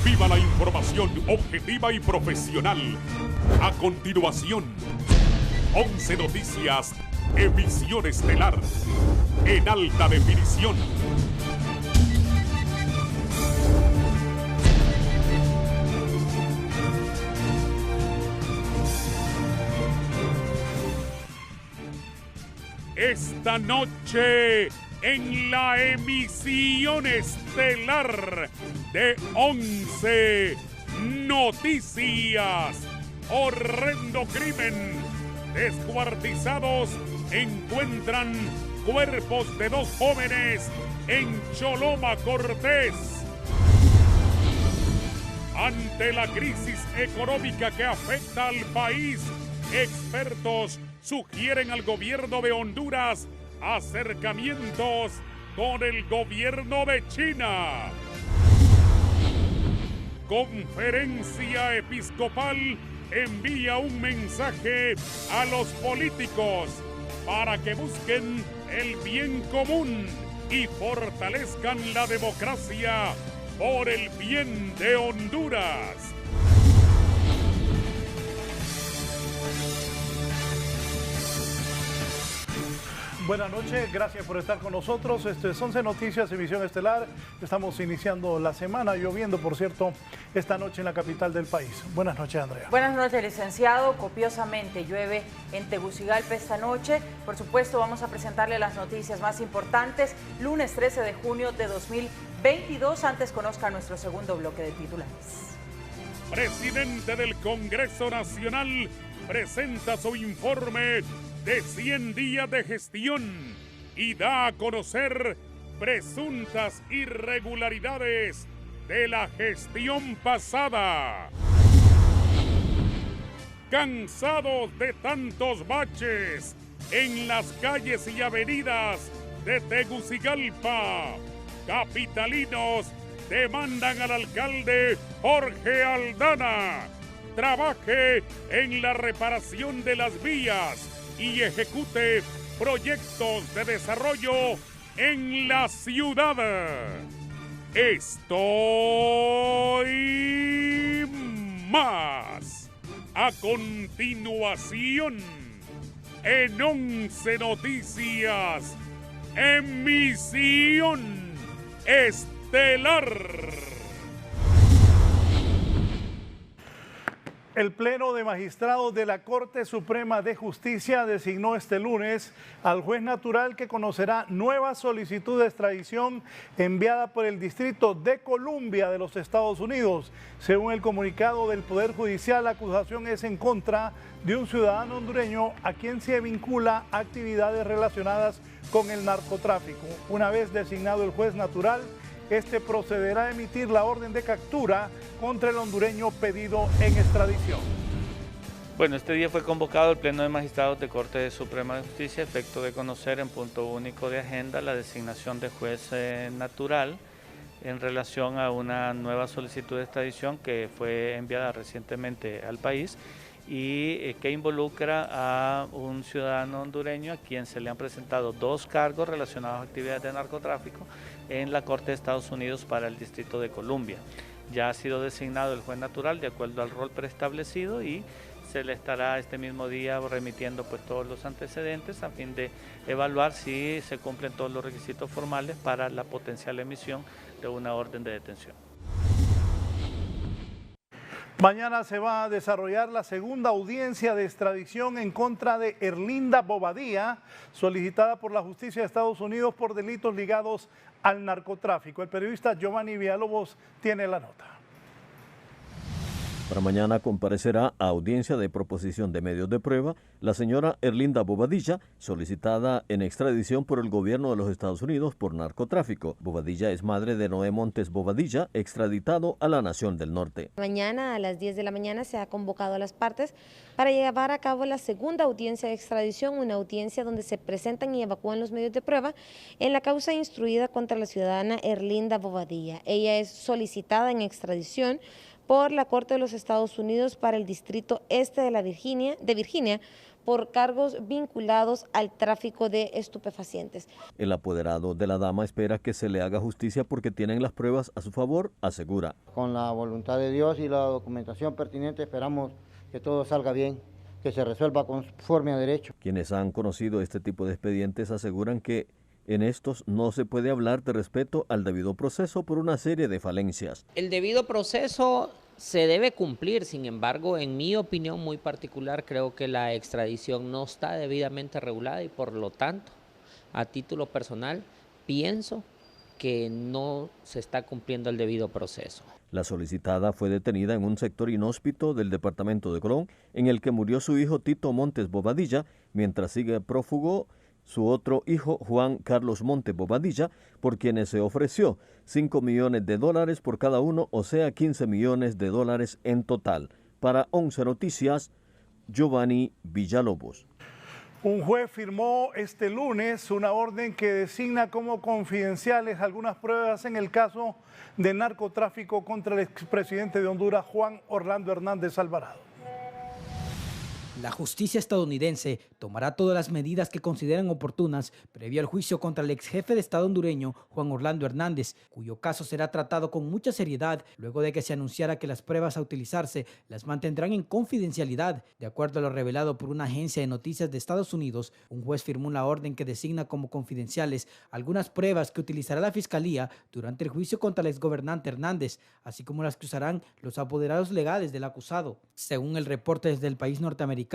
Viva la información objetiva y profesional. A continuación, 11 Noticias, emisión estelar, en alta definición. Esta noche, en la emisión estelar de 11 Noticias, horrendo crimen. Descuartizados encuentran cuerpos de 2 jóvenes en Choloma, Cortés. Ante la crisis económica que afecta al país, expertos sugieren al gobierno de Honduras acercamientos con el gobierno de China. Conferencia Episcopal envía un mensaje a los políticos para que busquen el bien común y fortalezcan la democracia por el bien de Honduras. Buenas noches, gracias por estar con nosotros. Esto es 11 Noticias, emisión estelar. Estamos iniciando la semana, lloviendo, por cierto, esta noche en la capital del país. Buenas noches, Andrea. Buenas noches, licenciado. Copiosamente llueve en Tegucigalpa esta noche. Por supuesto, vamos a presentarle las noticias más importantes. Lunes 13 de junio de 2022. Antes conozca nuestro segundo bloque de titulares. Presidente del Congreso Nacional presenta su informe de 100 días de gestión y da a conocer presuntas irregularidades de la gestión pasada. Cansados de tantos baches en las calles y avenidas de Tegucigalpa, capitalinos demandan al alcalde Jorge Aldana trabaje en la reparación de las vías y ejecute proyectos de desarrollo en la ciudad. Esto y más a continuación en 11 Noticias, emisión estelar. El Pleno de Magistrados de la Corte Suprema de Justicia designó este lunes al juez natural que conocerá nueva solicitud de extradición enviada por el Distrito de Columbia de los Estados Unidos. Según el comunicado del Poder Judicial, la acusación es en contra de un ciudadano hondureño a quien se vincula a actividades relacionadas con el narcotráfico. Una vez designado el juez natural, este procederá a emitir la orden de captura contra el hondureño pedido en extradición. Bueno, este día fue convocado el Pleno de Magistrados de Corte Suprema de Justicia, a efecto de conocer en punto único de agenda la designación de juez natural en relación a una nueva solicitud de extradición que fue enviada recientemente al país y que involucra a un ciudadano hondureño a quien se le han presentado 2 cargos relacionados a actividades de narcotráfico en la Corte de Estados Unidos para el Distrito de Columbia. Ya ha sido designado el juez natural de acuerdo al rol preestablecido y se le estará este mismo día remitiendo pues todos los antecedentes a fin de evaluar si se cumplen todos los requisitos formales para la potencial emisión de una orden de detención. Mañana se va a desarrollar la segunda audiencia de extradición en contra de Erlinda Bobadilla, solicitada por la justicia de Estados Unidos por delitos ligados al narcotráfico. El periodista Giovanni Villalobos tiene la nota. Para mañana comparecerá a audiencia de proposición de medios de prueba la señora Erlinda Bobadilla, solicitada en extradición por el gobierno de los Estados Unidos por narcotráfico. Bobadilla es madre de Noé Montes Bobadilla, extraditado a la Nación del Norte. Mañana a las 10 de la mañana se ha convocado a las partes para llevar a cabo la segunda audiencia de extradición, una audiencia donde se presentan y evacúan los medios de prueba en la causa instruida contra la ciudadana Erlinda Bobadilla. Ella es solicitada en extradición por la Corte de los Estados Unidos para el Distrito Este de Virginia por cargos vinculados al tráfico de estupefacientes. El apoderado de la dama espera que se le haga justicia porque tienen las pruebas a su favor, asegura. Con la voluntad de Dios y la documentación pertinente esperamos que todo salga bien, que se resuelva conforme a derecho. Quienes han conocido este tipo de expedientes aseguran que en estos no se puede hablar de respeto al debido proceso por una serie de falencias. El debido proceso se debe cumplir, sin embargo, en mi opinión muy particular, creo que la extradición no está debidamente regulada y por lo tanto, a título personal, pienso que no se está cumpliendo el debido proceso. La solicitada fue detenida en un sector inhóspito del departamento de Colón, en el que murió su hijo Tito Montes Bobadilla, mientras sigue prófugo su otro hijo Juan Carlos Montes Bobadilla, por quienes se ofreció $5 millones por cada uno, o sea $15 millones en total. Para 11 Noticias, Giovanni Villalobos. Un juez firmó este lunes una orden que designa como confidenciales algunas pruebas en el caso de narcotráfico contra el expresidente de Honduras, Juan Orlando Hernández Alvarado. La justicia estadounidense tomará todas las medidas que consideren oportunas previo al juicio contra el ex jefe de Estado hondureño, Juan Orlando Hernández, cuyo caso será tratado con mucha seriedad luego de que se anunciara que las pruebas a utilizarse las mantendrán en confidencialidad. De acuerdo a lo revelado por una agencia de noticias de Estados Unidos, un juez firmó una orden que designa como confidenciales algunas pruebas que utilizará la Fiscalía durante el juicio contra el exgobernante Hernández, así como las que usarán los apoderados legales del acusado. Según el reporte desde el país norteamericano,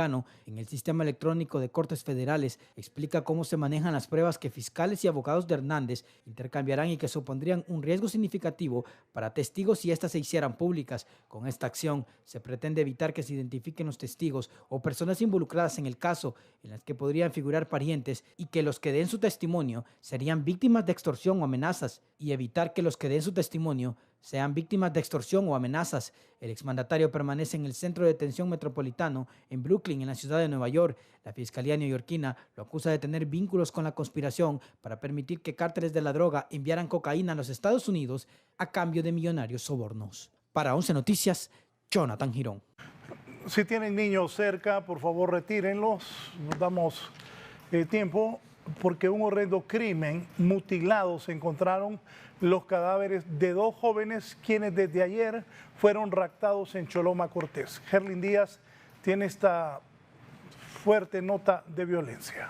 en el sistema electrónico de Cortes Federales explica cómo se manejan las pruebas que fiscales y abogados de Hernández intercambiarán y que supondrían un riesgo significativo para testigos si éstas se hicieran públicas. Con esta acción se pretende evitar que se identifiquen los testigos o personas involucradas en el caso, en las que podrían figurar parientes, y que los que den su testimonio serían víctimas de extorsión o amenazas, y evitar que los que den su testimonio sean víctimas de extorsión o amenazas. El exmandatario permanece en el Centro de Detención Metropolitano en Brooklyn, en la ciudad de Nueva York. La Fiscalía neoyorquina lo acusa de tener vínculos con la conspiración para permitir que cárteles de la droga enviaran cocaína a los Estados Unidos a cambio de millonarios sobornos. Para 11 Noticias, Jonathan Girón. Si tienen niños cerca, por favor retírenlos. Nos damos tiempo, porque un horrendo crimen, mutilados, se encontraron los cadáveres de 2 jóvenes quienes desde ayer fueron raptados en Choloma Cortés. Herlin Díaz tiene esta fuerte nota de violencia.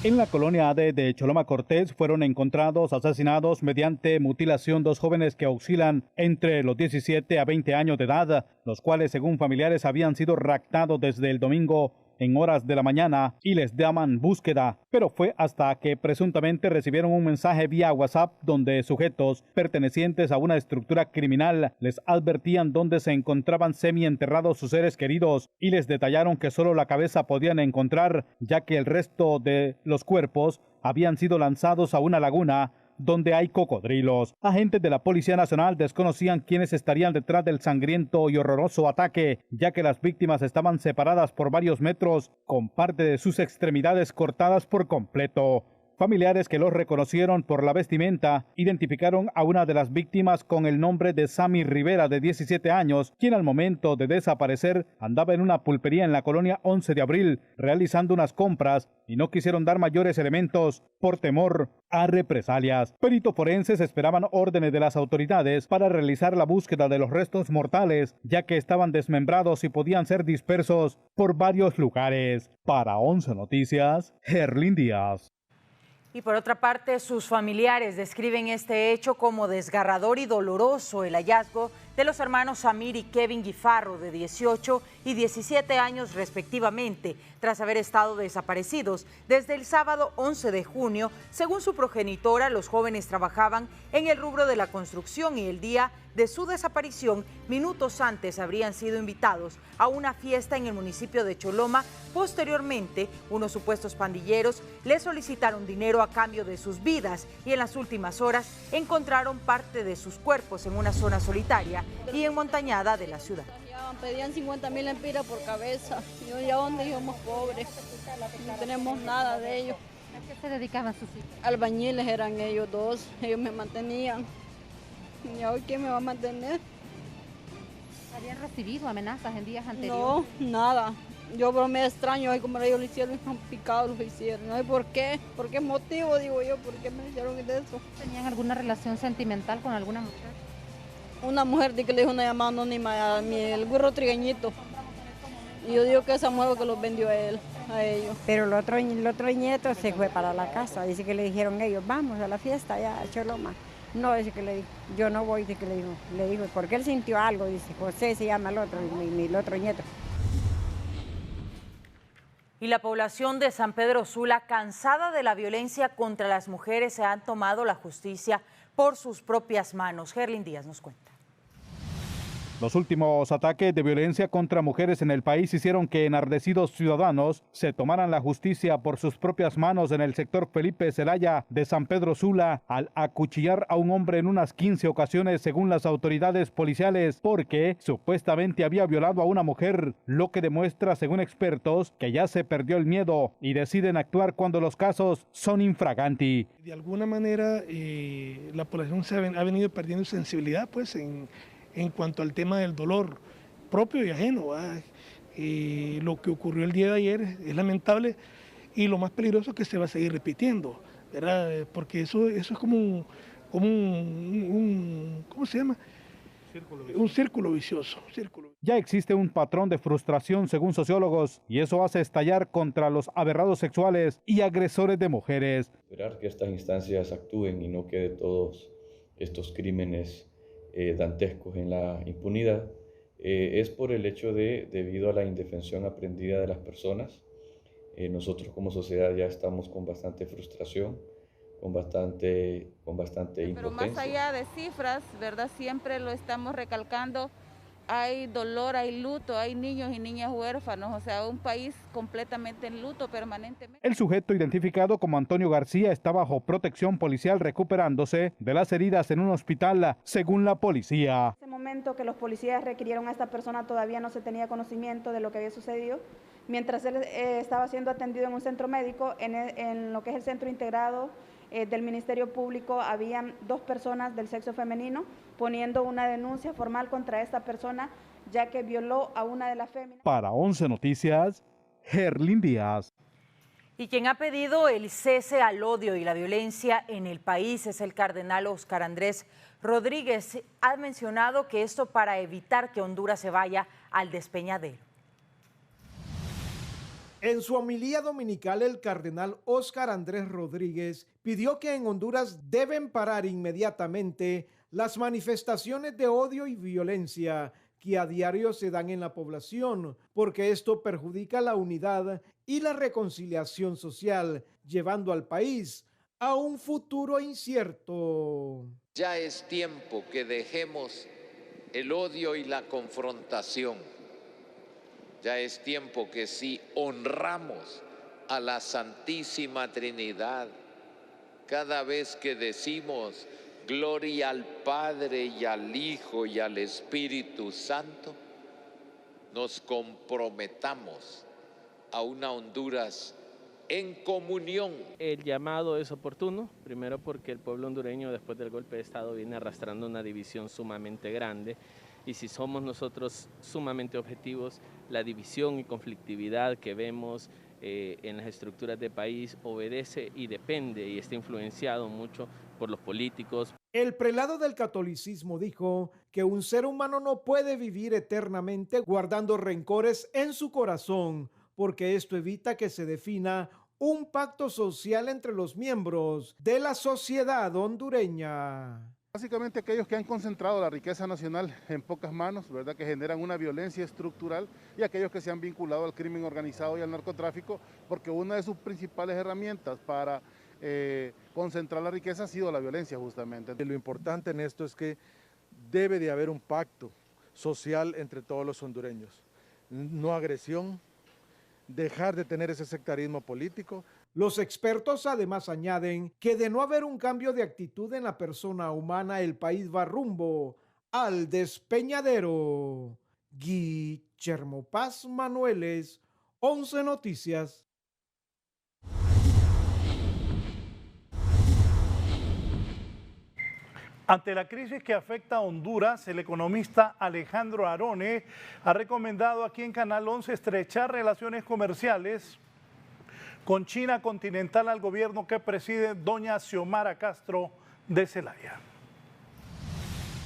En la colonia AD de Choloma Cortés fueron encontrados asesinados mediante mutilación 2 jóvenes que oscilan entre los 17 a 20 años de edad, los cuales, según familiares, habían sido raptados desde el domingo en horas de la mañana y les llaman búsqueda, pero fue hasta que presuntamente recibieron un mensaje vía WhatsApp donde sujetos pertenecientes a una estructura criminal les advertían dónde se encontraban semienterrados sus seres queridos y les detallaron que solo la cabeza podían encontrar, ya que el resto de los cuerpos habían sido lanzados a una laguna donde hay cocodrilos. Agentes de la Policía Nacional desconocían quiénes estarían detrás del sangriento y horroroso ataque, ya que las víctimas estaban separadas por varios metros, con parte de sus extremidades cortadas por completo. Familiares que los reconocieron por la vestimenta identificaron a una de las víctimas con el nombre de Sammy Rivera, de 17 años, quien al momento de desaparecer andaba en una pulpería en la colonia 11 de abril realizando unas compras y no quisieron dar mayores elementos por temor a represalias. Peritos forenses esperaban órdenes de las autoridades para realizar la búsqueda de los restos mortales, ya que estaban desmembrados y podían ser dispersos por varios lugares. Para 11 Noticias, Herlin Díaz. Y por otra parte, sus familiares describen este hecho como desgarrador y doloroso: el hallazgo de los hermanos Samir y Kevin Guifarro, de 18 y 17 años respectivamente, tras haber estado desaparecidos desde el sábado 11 de junio. Según su progenitora, los jóvenes trabajaban en el rubro de la construcción y el día de su desaparición, minutos antes, habrían sido invitados a una fiesta en el municipio de Choloma. Posteriormente, unos supuestos pandilleros les solicitaron dinero a cambio de sus vidas y en las últimas horas encontraron parte de sus cuerpos en una zona solitaria y enmontañada de la ciudad. Pedían 50.000 lempiras por cabeza. Yo, ¿y a dónde íbamos pobres? No tenemos nada de ellos. ¿A qué se dedicaban sus hijos? Albañiles eran ellos 2, ellos me mantenían. ¿Y hoy quién me va a mantener? ¿Habían recibido amenazas en días anteriores? No, nada. Yo pero me extraño, ay, como ellos lo hicieron, han picado, lo hicieron. No sé por qué motivo, digo yo, por qué me hicieron eso. ¿Tenían alguna relación sentimental con alguna mujer? Una mujer que le dijo una llamada anónima a el burro trigueñito. Y yo digo que esa mujer que los vendió a ellos. Pero el otro nieto se fue para la casa, dice que le dijeron ellos, vamos a la fiesta allá a Choloma. No, dice que le dijo, yo no voy, dice que le dijo, porque él sintió algo, dice, José se llama el otro, el otro nieto. Y la población de San Pedro Sula, cansada de la violencia contra las mujeres, se han tomado la justicia por sus propias manos. Gerlin Díaz nos cuenta. Los últimos ataques de violencia contra mujeres en el país hicieron que enardecidos ciudadanos se tomaran la justicia por sus propias manos en el sector Felipe Zelaya de San Pedro Sula al acuchillar a un hombre en unas 15 ocasiones según las autoridades policiales porque supuestamente había violado a una mujer, lo que demuestra según expertos que ya se perdió el miedo y deciden actuar cuando los casos son infraganti. De alguna manera la población ha venido perdiendo sensibilidad pues en cuanto al tema del dolor propio y ajeno. Lo que ocurrió el día de ayer es lamentable y lo más peligroso es que se va a seguir repitiendo, ¿verdad? Porque eso es como un ¿cómo se llama? Un círculo vicioso. Ya existe un patrón de frustración según sociólogos y eso hace estallar contra los aberrados sexuales y agresores de mujeres. Esperar que estas instancias actúen y no quede todos estos crímenes dantescos en la impunidad, es por el hecho debido a la indefensión aprendida de las personas. Nosotros como sociedad ya estamos con bastante frustración, con bastante impotencia. Pero más allá de cifras, ¿verdad? Siempre lo estamos recalcando, hay dolor, hay luto, hay niños y niñas huérfanos, o sea, un país completamente en luto permanentemente. El sujeto identificado como Antonio García está bajo protección policial recuperándose de las heridas en un hospital, según la policía. En ese momento que los policías requirieron a esta persona todavía no se tenía conocimiento de lo que había sucedido. Mientras él estaba siendo atendido en un centro médico, en lo que es el centro integrado del Ministerio Público, habían 2 personas del sexo femenino poniendo una denuncia formal contra esta persona, ya que violó a una de las féminas. Para 11 Noticias, Gerlin Díaz. Y quien ha pedido el cese al odio y la violencia en el país es el cardenal Óscar Andrés Rodríguez. Ha mencionado que esto para evitar que Honduras se vaya al despeñadero. En su homilía dominical, el cardenal Óscar Andrés Rodríguez pidió que en Honduras deben parar inmediatamente las manifestaciones de odio y violencia que a diario se dan en la población, porque esto perjudica la unidad y la reconciliación social, llevando al país a un futuro incierto. Ya es tiempo que dejemos el odio y la confrontación. Ya es tiempo que sí honramos a la Santísima Trinidad. Cada vez que decimos gloria al Padre y al Hijo y al Espíritu Santo, nos comprometamos a una Honduras en comunión. El llamado es oportuno, primero porque el pueblo hondureño después del golpe de Estado viene arrastrando una división sumamente grande. Y si somos nosotros sumamente objetivos, la división y conflictividad que vemos en las estructuras del país obedece y depende y está influenciado mucho por los políticos. El prelado del catolicismo dijo que un ser humano no puede vivir eternamente guardando rencores en su corazón, porque esto evita que se defina un pacto social entre los miembros de la sociedad hondureña. Básicamente aquellos que han concentrado la riqueza nacional en pocas manos, ¿verdad?, que generan una violencia estructural, y aquellos que se han vinculado al crimen organizado y al narcotráfico, porque una de sus principales herramientas para concentrar la riqueza ha sido la violencia justamente. Lo importante en esto es que debe de haber un pacto social entre todos los hondureños, no agresión, dejar de tener ese sectarismo político. Los expertos además añaden que de no haber un cambio de actitud en la persona humana, el país va rumbo al despeñadero. Guillermo Paz Manueles, 11 Noticias. Ante la crisis que afecta a Honduras, el economista Alejandro Arone ha recomendado aquí en Canal 11 estrechar relaciones comerciales con China continental al gobierno que preside doña Xiomara Castro de Celaya.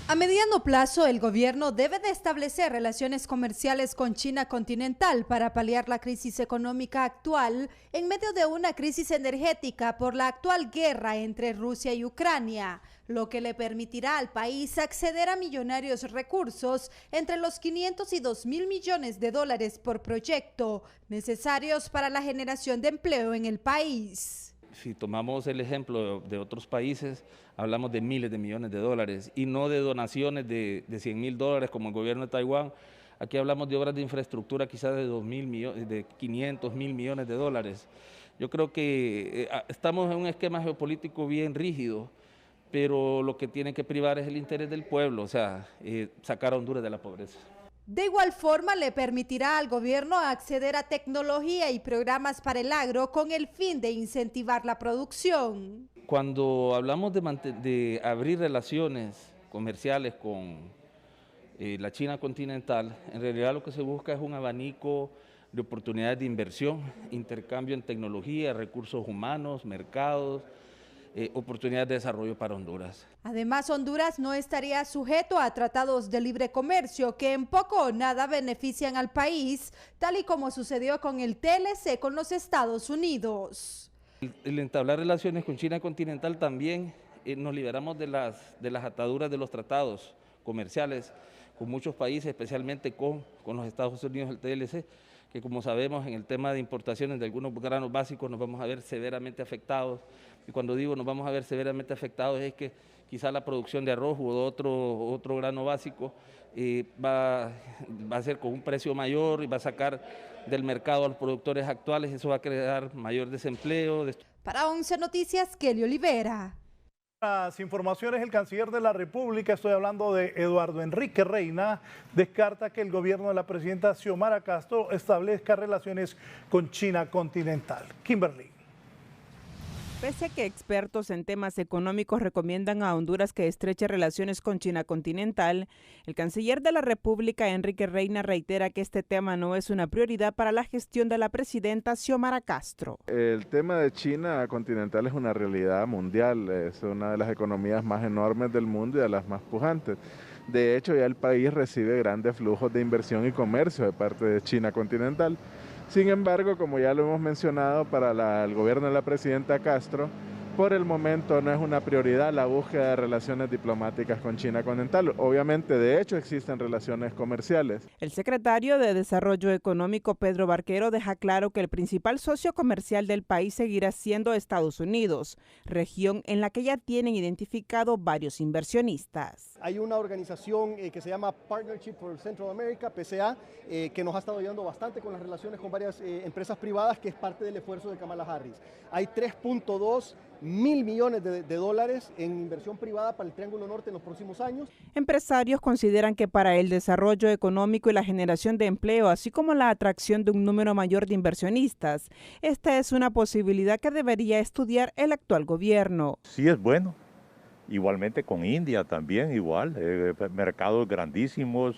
A mediano plazo, el gobierno debe de establecer relaciones comerciales con China continental para paliar la crisis económica actual en medio de una crisis energética por la actual guerra entre Rusia y Ucrania, lo que le permitirá al país acceder a millonarios recursos entre los 500 y 2.000 millones de dólares por proyecto, necesarios para la generación de empleo en el país. Si tomamos el ejemplo de otros países, hablamos de miles de millones de dólares y no de donaciones de 100.000 dólares como el gobierno de Taiwán. Aquí hablamos de obras de infraestructura quizás de 2.000 millones, de 500.000 millones de dólares. Yo creo que estamos en un esquema geopolítico bien rígido, pero lo que tiene que privar es el interés del pueblo, o sea, sacar a Honduras de la pobreza. De igual forma, le permitirá al gobierno acceder a tecnología y programas para el agro con el fin de incentivar la producción. Cuando hablamos de abrir relaciones comerciales con la China continental, en realidad lo que se busca es un abanico de oportunidades de inversión, intercambio en tecnología, recursos humanos, mercados, oportunidades de desarrollo para Honduras. Además, Honduras no estaría sujeto a tratados de libre comercio que en poco o nada benefician al país, tal y como sucedió con el TLC con los Estados Unidos. El entablar relaciones con China continental también nos liberamos de las ataduras de los tratados comerciales con muchos países, especialmente con los Estados Unidos, el TLC, que como sabemos en el tema de importaciones de algunos granos básicos nos vamos a ver severamente afectados. Y cuando digo nos vamos a ver severamente afectados es que quizá la producción de arroz u otro grano básico va a ser con un precio mayor y va a sacar del mercado a los productores actuales, eso va a crear mayor desempleo. Para 11 Noticias, Kelly Olivera. Las informaciones, el canciller de la República, estoy hablando de Eduardo Enrique Reina, descarta que el gobierno de la presidenta Xiomara Castro establezca relaciones con China continental. Kimberly. Pese a que expertos en temas económicos recomiendan a Honduras que estreche relaciones con China continental, el canciller de la República, Enrique Reina, reitera que este tema no es una prioridad para la gestión de la presidenta Xiomara Castro. El tema de China continental es una realidad mundial, es una de las economías más enormes del mundo y de las más pujantes. De hecho, ya el país recibe grandes flujos de inversión y comercio de parte de China continental. Sin embargo, como ya lo hemos mencionado, para el gobierno de la presidenta Castro, por el momento no es una prioridad la búsqueda de relaciones diplomáticas con China continental. Obviamente, de hecho, existen relaciones comerciales. El secretario de Desarrollo Económico, Pedro Barquero, deja claro que el principal socio comercial del país seguirá siendo Estados Unidos, región en la que ya tienen identificado varios inversionistas. Hay una organización que se llama Partnership for Central America, PCA, que nos ha estado ayudando bastante con las relaciones con varias empresas privadas, que es parte del esfuerzo de Kamala Harris. Hay 3.2 mil millones de dólares en inversión privada para el Triángulo Norte en los próximos años. Empresarios consideran que para el desarrollo económico y la generación de empleo, así como la atracción de un número mayor de inversionistas, esta es una posibilidad que debería estudiar el actual gobierno. Sí es bueno. Igualmente con India también, igual, mercados grandísimos,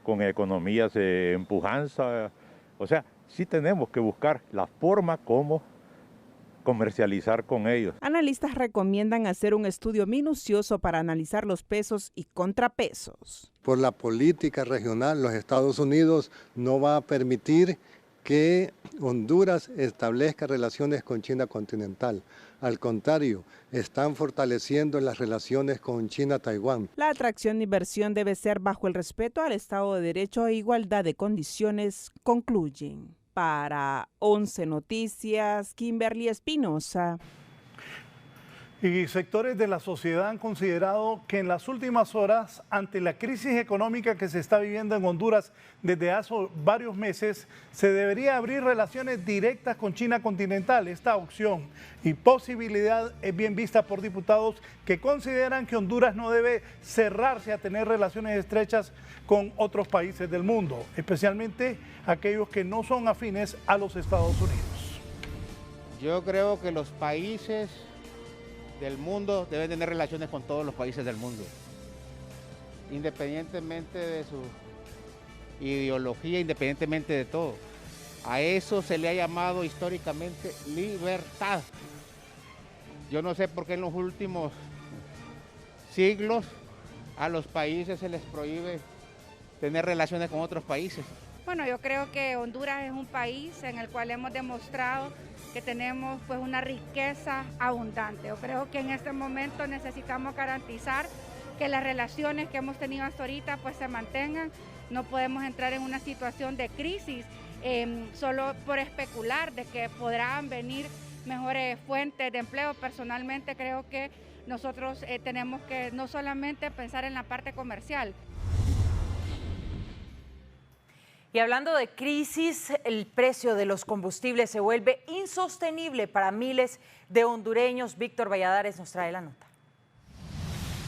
con economías en pujanza. O sea, sí tenemos que buscar la forma como comercializar con ellos. Analistas recomiendan hacer un estudio minucioso para analizar los pesos y contrapesos. Por la política regional, los Estados Unidos no va a permitir que Honduras establezca relaciones con China continental. Al contrario, están fortaleciendo las relaciones con China-Taiwán. La atracción de inversión debe ser bajo el respeto al Estado de Derecho e igualdad de condiciones, concluyen. Para 11 Noticias, Kimberly Espinosa. Y sectores de la sociedad han considerado que en las últimas horas, ante la crisis económica que se está viviendo en Honduras desde hace varios meses, se debería abrir relaciones directas con China continental. Esta opción y posibilidad es bien vista por diputados que consideran que Honduras no debe cerrarse a tener relaciones estrechas con otros países del mundo, especialmente aquellos que no son afines a los Estados Unidos. Yo creo que los países del mundo deben tener relaciones con todos los países del mundo, independientemente de su ideología, independientemente de todo. A eso se le ha llamado históricamente libertad. Yo no sé por qué en los últimos siglos a los países se les prohíbe tener relaciones con otros países. Bueno, yo creo que Honduras es un país en el cual hemos demostrado que tenemos pues una riqueza abundante. Yo creo que en este momento necesitamos garantizar que las relaciones que hemos tenido hasta ahorita pues se mantengan. No podemos entrar en una situación de crisis solo por especular de que podrán venir mejores fuentes de empleo. Personalmente creo que nosotros tenemos que no solamente pensar en la parte comercial. Y hablando de crisis, el precio de los combustibles se vuelve insostenible para miles de hondureños. Víctor Valladares nos trae la nota.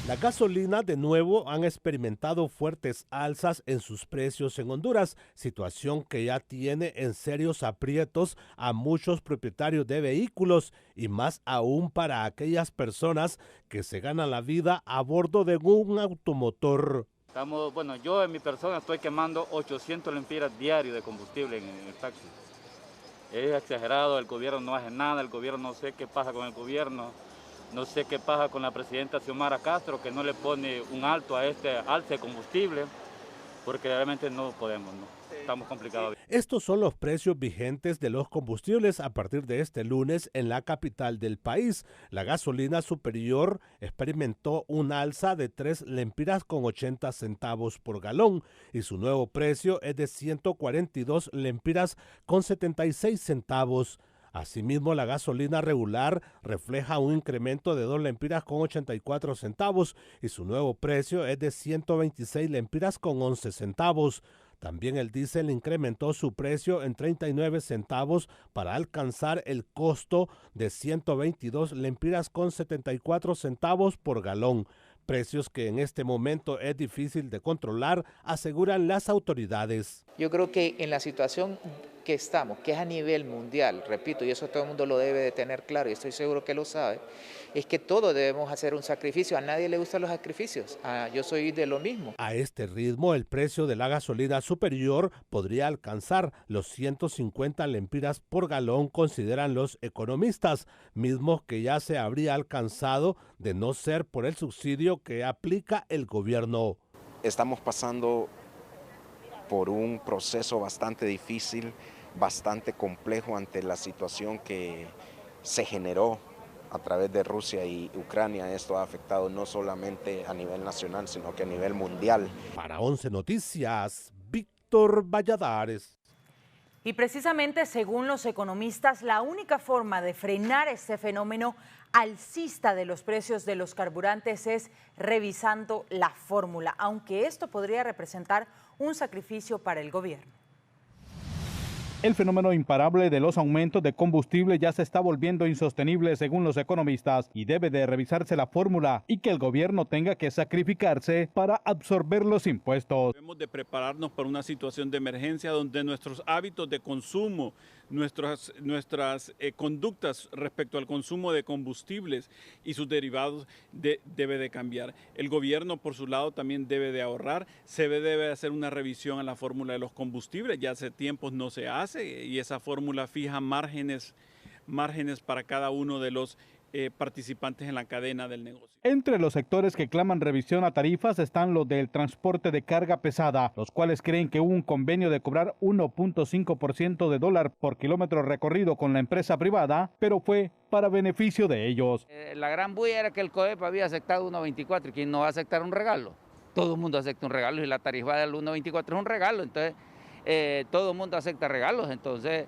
La gasolina de nuevo han experimentado fuertes alzas en sus precios en Honduras, situación que ya tiene en serios aprietos a muchos propietarios de vehículos y más aún para aquellas personas que se ganan la vida a bordo de un automotor. Yo en mi persona estoy quemando 800 lempiras diarios de combustible en el taxi. Es exagerado, el gobierno no hace nada, el gobierno no sé qué pasa con el gobierno. No sé qué pasa con la presidenta Xiomara Castro, que no le pone un alto a este alza de combustible, porque realmente no podemos, ¿no? Estamos complicados. Estos son los precios vigentes de los combustibles a partir de este lunes en la capital del país. La gasolina superior experimentó un alza de 3 lempiras con 80 centavos por galón y su nuevo precio es de 142 lempiras con 76 centavos. Asimismo, la gasolina regular refleja un incremento de 2 lempiras con 84 centavos y su nuevo precio es de 126 lempiras con 11 centavos. También el diésel incrementó su precio en 39 centavos para alcanzar el costo de 122 lempiras con 74 centavos por galón. Precios que en este momento es difícil de controlar, aseguran las autoridades. Yo creo que en la situación que estamos, que es a nivel mundial, repito, y eso todo el mundo lo debe de tener claro, y estoy seguro que lo sabe, es que todos debemos hacer un sacrificio. A nadie le gustan los sacrificios, yo soy de lo mismo. A este ritmo, el precio de la gasolina superior podría alcanzar los 150 lempiras por galón, consideran los economistas, mismos que ya se habría alcanzado de no ser por el subsidio que aplica el gobierno. Estamos pasando por un proceso bastante difícil, bastante complejo ante la situación que se generó a través de Rusia y Ucrania. Esto ha afectado no solamente a nivel nacional, sino que a nivel mundial. Para 11 Noticias, Víctor Valladares. Y precisamente según los economistas, la única forma de frenar este fenómeno alcista de los precios de los carburantes es revisando la fórmula, aunque esto podría representar un sacrificio para el gobierno. El fenómeno imparable de los aumentos de combustible ya se está volviendo insostenible según los economistas y debe de revisarse la fórmula y que el gobierno tenga que sacrificarse para absorber los impuestos. Debemos de prepararnos para una situación de emergencia donde nuestros hábitos de consumo, nuestras conductas respecto al consumo de combustibles y sus derivados debe de cambiar. El gobierno por su lado también debe de ahorrar, se debe hacer una revisión a la fórmula de los combustibles, ya hace tiempos no se hace y esa fórmula fija márgenes para cada uno de los participantes en la cadena del negocio. Entre los sectores que claman revisión a tarifas están los del transporte de carga pesada, los cuales creen que hubo un convenio de cobrar 1.5% de dólar por kilómetro recorrido con la empresa privada, pero fue para beneficio de ellos. La gran bulla era que el COEP había aceptado 1.24 y ¿quién no va a aceptar un regalo? Todo el mundo acepta un regalo y la tarifa del 1.24 es un regalo, entonces todo el mundo acepta regalos, entonces,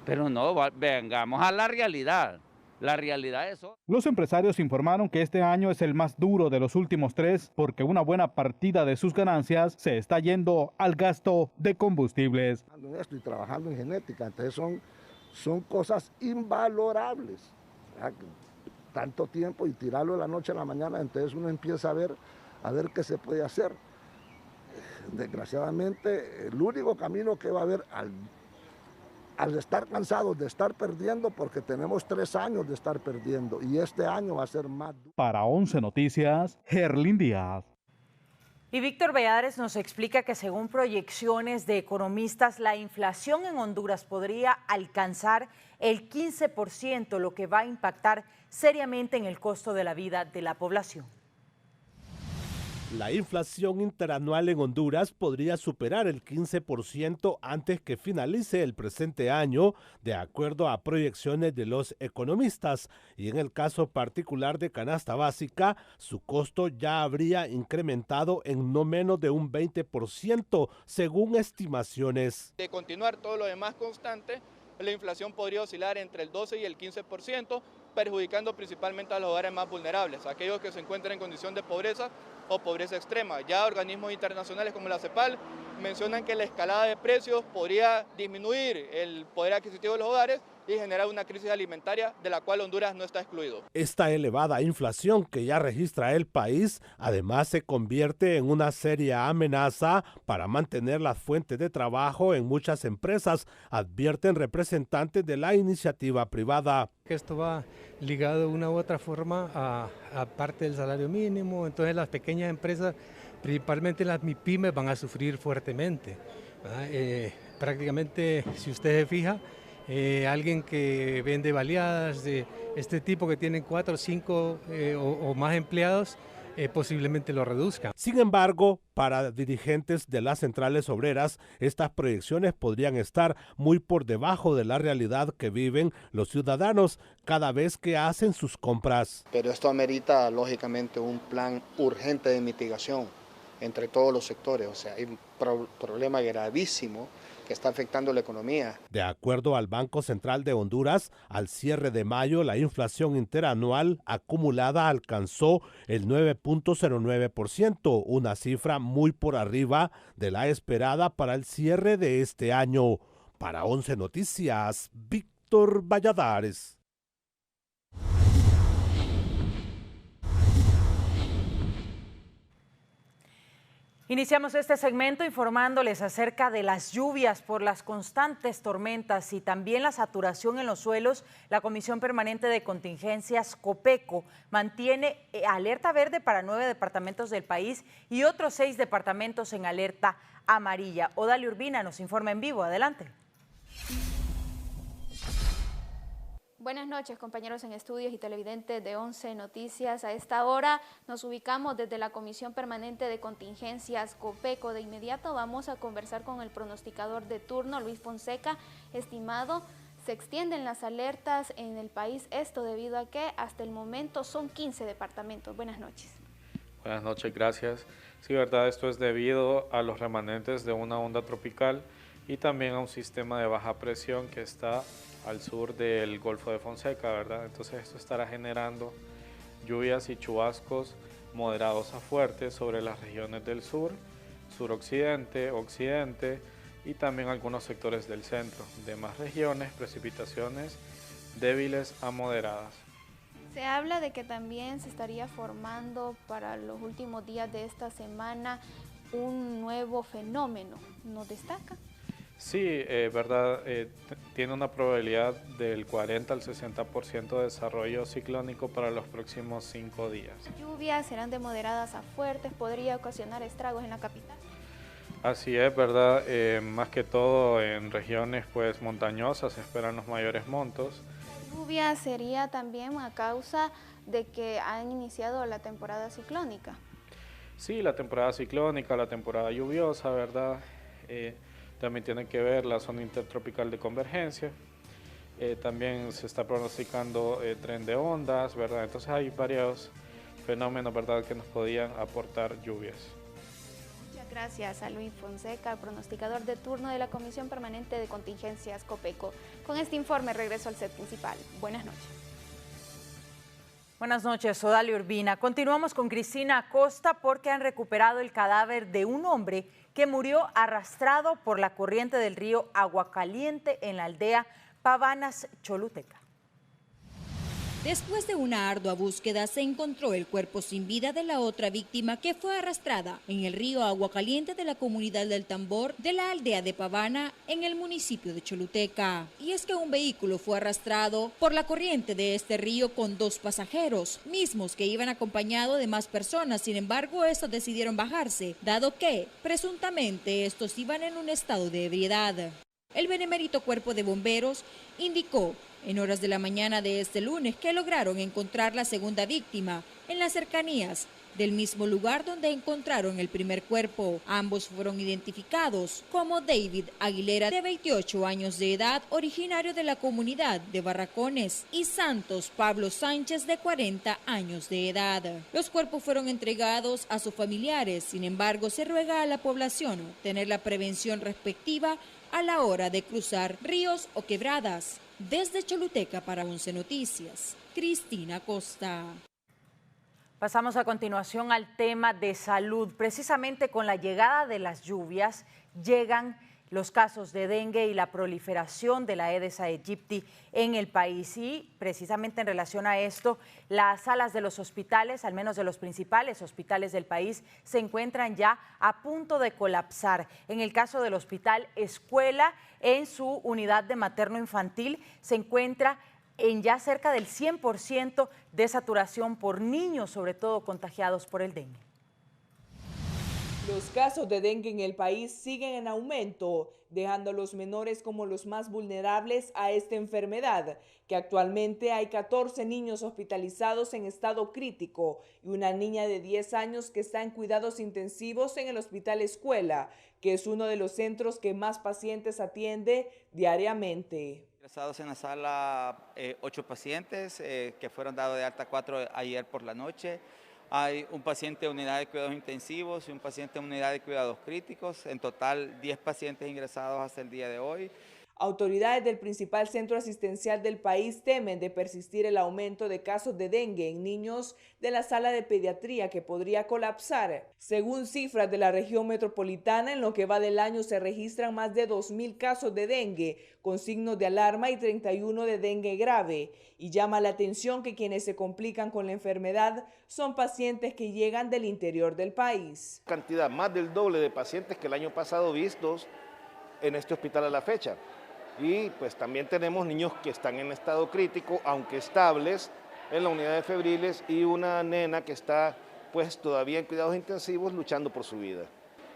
pero no, vengamos a la realidad. La realidad es eso. Los empresarios informaron que este año es el más duro de los últimos 3 porque una buena partida de sus ganancias se está yendo al gasto de combustibles. Estoy trabajando en genética, entonces son cosas invalorables. Tanto tiempo y tirarlo de la noche a la mañana, entonces uno empieza a ver qué se puede hacer. Desgraciadamente, el único camino que va a haber al estar cansados de estar perdiendo, porque tenemos 3 años de estar perdiendo y este año va a ser más duro. Para 11 Noticias, Herlin Díaz. Y Víctor Valladares nos explica que según proyecciones de economistas, la inflación en Honduras podría alcanzar el 15%, lo que va a impactar seriamente en el costo de la vida de la población. La inflación interanual en Honduras podría superar el 15% antes que finalice el presente año, de acuerdo a proyecciones de los economistas. Y en el caso particular de canasta básica, su costo ya habría incrementado en no menos de un 20%, según estimaciones. De continuar todo lo demás constante, la inflación podría oscilar entre el 12 y el 15%, perjudicando principalmente a los hogares más vulnerables, aquellos que se encuentran en condición de pobreza o pobreza extrema. Ya organismos internacionales como la CEPAL mencionan que la escalada de precios podría disminuir el poder adquisitivo de los hogares y generar una crisis alimentaria de la cual Honduras no está excluido. Esta elevada inflación que ya registra el país, además se convierte en una seria amenaza para mantener las fuentes de trabajo en muchas empresas, advierten representantes de la iniciativa privada. Esto va ligado de una u otra forma a parte del salario mínimo, entonces las pequeñas empresas, principalmente las MIPYMES, van a sufrir fuertemente. Prácticamente, si usted se fija, alguien que vende baleadas de este tipo que tienen 4, 5 o más empleados, posiblemente lo reduzcan. Sin embargo, para dirigentes de las centrales obreras, estas proyecciones podrían estar muy por debajo de la realidad que viven los ciudadanos cada vez que hacen sus compras. Pero esto amerita, lógicamente, un plan urgente de mitigación entre todos los sectores. O sea, hay un problema gravísimo que está afectando la economía. De acuerdo al Banco Central de Honduras, al cierre de mayo, la inflación interanual acumulada alcanzó el 9.09%, una cifra muy por arriba de la esperada para el cierre de este año. Para 11 Noticias, Víctor Valladares. Iniciamos este segmento informándoles acerca de las lluvias por las constantes tormentas y también la saturación en los suelos. La Comisión Permanente de Contingencias, COPECO, mantiene alerta verde para 9 departamentos del país y otros 6 departamentos en alerta amarilla. Odalia Urbina nos informa en vivo. Adelante. Buenas noches, compañeros en estudios y televidentes de 11 Noticias. A esta hora nos ubicamos desde la Comisión Permanente de Contingencias COPECO. De inmediato vamos a conversar con el pronosticador de turno, Luis Fonseca. Estimado, se extienden las alertas en el país, esto debido a que hasta el momento son 15 departamentos. Buenas noches. Buenas noches, gracias. Sí, verdad, esto es debido a los remanentes de una onda tropical y también a un sistema de baja presión que está al sur del Golfo de Fonseca, ¿verdad? Entonces esto estará generando lluvias y chubascos moderados a fuertes sobre las regiones del sur, suroccidente, occidente y también algunos sectores del centro. Demás regiones, precipitaciones débiles a moderadas. Se habla de que también se estaría formando para los últimos días de esta semana un nuevo fenómeno. ¿Nos destaca? Sí, verdad, tiene una probabilidad del 40 al 60% de desarrollo ciclónico para los próximos 5 días. Las lluvias serán de moderadas a fuertes, podría ocasionar estragos en la capital. Así es, verdad, más que todo en regiones pues montañosas se esperan los mayores montos. La lluvia sería también a causa de que han iniciado la temporada ciclónica. Sí, la temporada ciclónica, la temporada lluviosa, verdad. También tiene que ver la zona intertropical de convergencia, también se está pronosticando tren de ondas, ¿verdad? Entonces hay varios fenómenos, ¿verdad?, que nos podían aportar lluvias. Muchas gracias a Luis Fonseca, pronosticador de turno de la Comisión Permanente de Contingencias COPECO. Con este informe regreso al set principal. Buenas noches. Buenas noches, Odalia Urbina. Continuamos con Cristina Acosta porque han recuperado el cadáver de un hombre que murió arrastrado por la corriente del río Aguacaliente en la aldea Pavanas, Choluteca. Después de una ardua búsqueda, se encontró el cuerpo sin vida de la otra víctima que fue arrastrada en el río Agua Caliente de la comunidad del Tambor de la aldea de Pavana, en el municipio de Choluteca. Y es que un vehículo fue arrastrado por la corriente de este río con 2 pasajeros, mismos que iban acompañados de más personas. Sin embargo, estos decidieron bajarse, dado que, presuntamente, estos iban en un estado de ebriedad. El benemérito Cuerpo de Bomberos indicó en horas de la mañana de este lunes que lograron encontrar la segunda víctima en las cercanías del mismo lugar donde encontraron el primer cuerpo. Ambos fueron identificados como David Aguilera, de 28 años de edad, originario de la comunidad de Barracones, y Santos Pablo Sánchez, de 40 años de edad. Los cuerpos fueron entregados a sus familiares. Sin embargo, se ruega a la población tener la prevención respectiva a la hora de cruzar ríos o quebradas. Desde Choluteca para 11 Noticias, Cristina Costa. Pasamos a continuación al tema de salud. Precisamente con la llegada de las lluvias llegan los casos de dengue y la proliferación de la Aedes aegypti en el país. Y precisamente en relación a esto, las salas de los hospitales, al menos de los principales hospitales del país, se encuentran ya a punto de colapsar. En el caso del Hospital Escuela, en su unidad de materno-infantil, se encuentra en ya cerca del 100% de saturación por niños, sobre todo contagiados por el dengue. Los casos de dengue en el país siguen en aumento, dejando a los menores como los más vulnerables a esta enfermedad, que actualmente hay 14 niños hospitalizados en estado crítico y una niña de 10 años que está en cuidados intensivos en el Hospital Escuela, que es uno de los centros que más pacientes atiende diariamente. Ingresados en la sala 8 pacientes que fueron dados de alta 4 ayer por la noche. Hay un paciente en unidad de cuidados intensivos y un paciente en unidad de cuidados críticos. En total, 10 pacientes ingresados hasta el día de hoy. Autoridades del principal centro asistencial del país temen de persistir el aumento de casos de dengue en niños de la sala de pediatría, que podría colapsar. Según cifras de la región metropolitana, en lo que va del año se registran más de 2.000 casos de dengue con signos de alarma y 31 de dengue grave. Y llama la atención que quienes se complican con la enfermedad son pacientes que llegan del interior del país. Cantidad más del doble de pacientes que el año pasado vistos en este hospital a la fecha. Y pues también tenemos niños que están en estado crítico, aunque estables, en la unidad de febriles, y una nena que está pues todavía en cuidados intensivos luchando por su vida.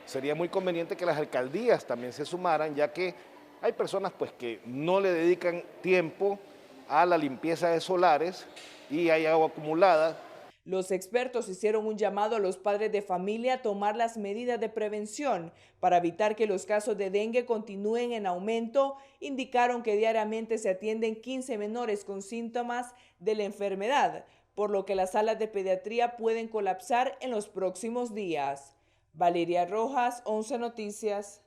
Sería muy conveniente que las alcaldías también se sumaran, ya que hay personas pues que no le dedican tiempo a la limpieza de solares y hay agua acumulada. Los expertos hicieron un llamado a los padres de familia a tomar las medidas de prevención para evitar que los casos de dengue continúen en aumento. Indicaron que diariamente se atienden 15 menores con síntomas de la enfermedad, por lo que las salas de pediatría pueden colapsar en los próximos días. Valeria Rojas, 11 Noticias.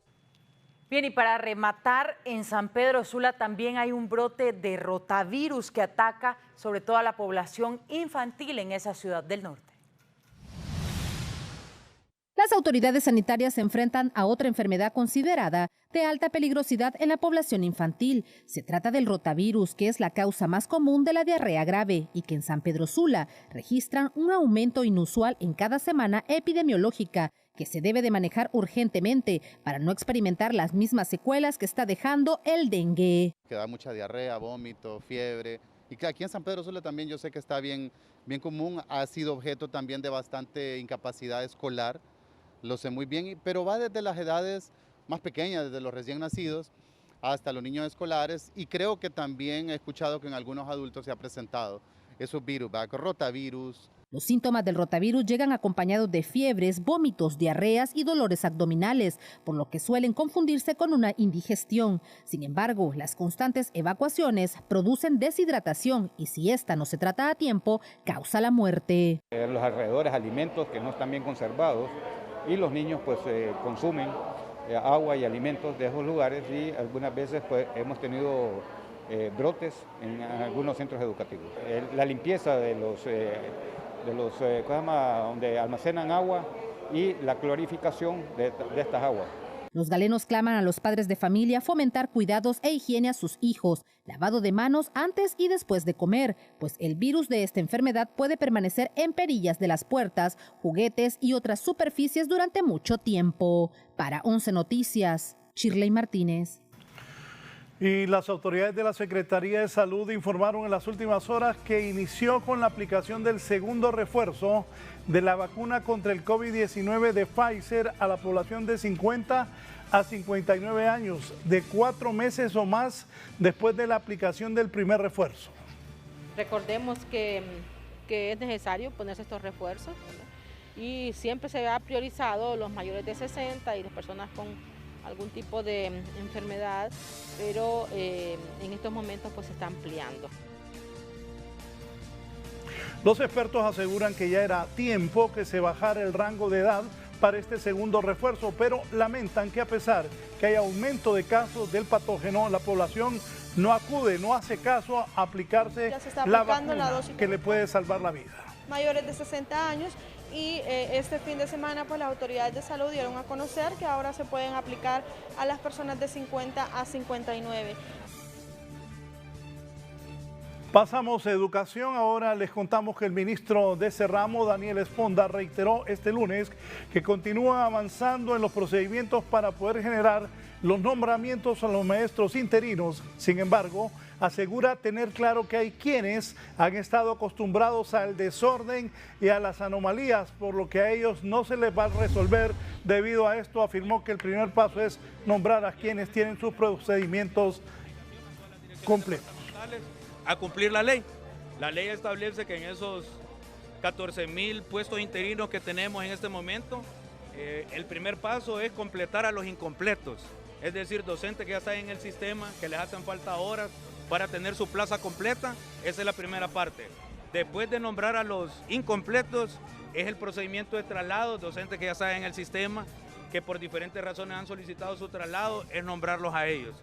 Bien, y para rematar, en San Pedro Sula también hay un brote de rotavirus que ataca sobre todo a la población infantil en esa ciudad del norte. Las autoridades sanitarias se enfrentan a otra enfermedad considerada de alta peligrosidad en la población infantil. Se trata del rotavirus, que es la causa más común de la diarrea grave y que en San Pedro Sula registran un aumento inusual en cada semana epidemiológica, que se debe de manejar urgentemente para no experimentar las mismas secuelas que está dejando el dengue. Que da mucha diarrea, vómito, fiebre, y que aquí en San Pedro Sula también yo sé que está bien común, ha sido objeto también de bastante incapacidad escolar, lo sé muy bien, pero va desde las edades más pequeñas, desde los recién nacidos hasta los niños escolares, y creo que también he escuchado que en algunos adultos se ha presentado esos virus, rotavirus. Los síntomas del rotavirus llegan acompañados de fiebres, vómitos, diarreas y dolores abdominales, por lo que suelen confundirse con una indigestión. Sin embargo, las constantes evacuaciones producen deshidratación y si esta no se trata a tiempo, causa la muerte. Los alrededores, alimentos que no están bien conservados y los niños pues consumen agua y alimentos de esos lugares y algunas veces pues hemos tenido brotes en algunos centros educativos. La limpieza de los donde almacenan agua y la clorificación de estas aguas. Los galenos claman a los padres de familia fomentar cuidados e higiene a sus hijos, lavado de manos antes y después de comer, pues el virus de esta enfermedad puede permanecer en perillas de las puertas, juguetes y otras superficies durante mucho tiempo. Para 11 Noticias, Shirley Martínez. Y las autoridades de la Secretaría de Salud informaron en las últimas horas que inició con la aplicación del segundo refuerzo de la vacuna contra el COVID-19 de Pfizer a la población de 50 a 59 años, de 4 meses o más después de la aplicación del primer refuerzo. Recordemos que es necesario ponerse estos refuerzos, ¿verdad? Y siempre se ha priorizado los mayores de 60 y las personas con algún tipo de enfermedad, pero en estos momentos pues se está ampliando. Los expertos aseguran que ya era tiempo que se bajara el rango de edad para este segundo refuerzo, pero lamentan que a pesar que hay aumento de casos del patógeno, la población no acude, no hace caso a aplicarse la vacuna que le puede salvar la vida. Mayores de 60 años. Y este fin de semana pues las autoridades de salud dieron a conocer que ahora se pueden aplicar a las personas de 50 a 59. Pasamos a educación. Ahora les contamos que el ministro de ese ramo, Daniel Esponda, reiteró este lunes que continúa avanzando en los procedimientos para poder generar los nombramientos a los maestros interinos. Sin embargo, asegura tener claro que hay quienes han estado acostumbrados al desorden y a las anomalías, por lo que a ellos no se les va a resolver. Debido a esto, afirmó que el primer paso es nombrar a quienes tienen sus procedimientos completos. A cumplir la ley. La ley establece que en esos 14.000 puestos interinos que tenemos en este momento, el primer paso es completar a los incompletos, es decir, docentes que ya están en el sistema, que les hacen falta horas para tener su plaza completa. Esa es la primera parte. Después de nombrar a los incompletos, es el procedimiento de traslado, docentes que ya están en el sistema, que por diferentes razones han solicitado su traslado, es nombrarlos a ellos.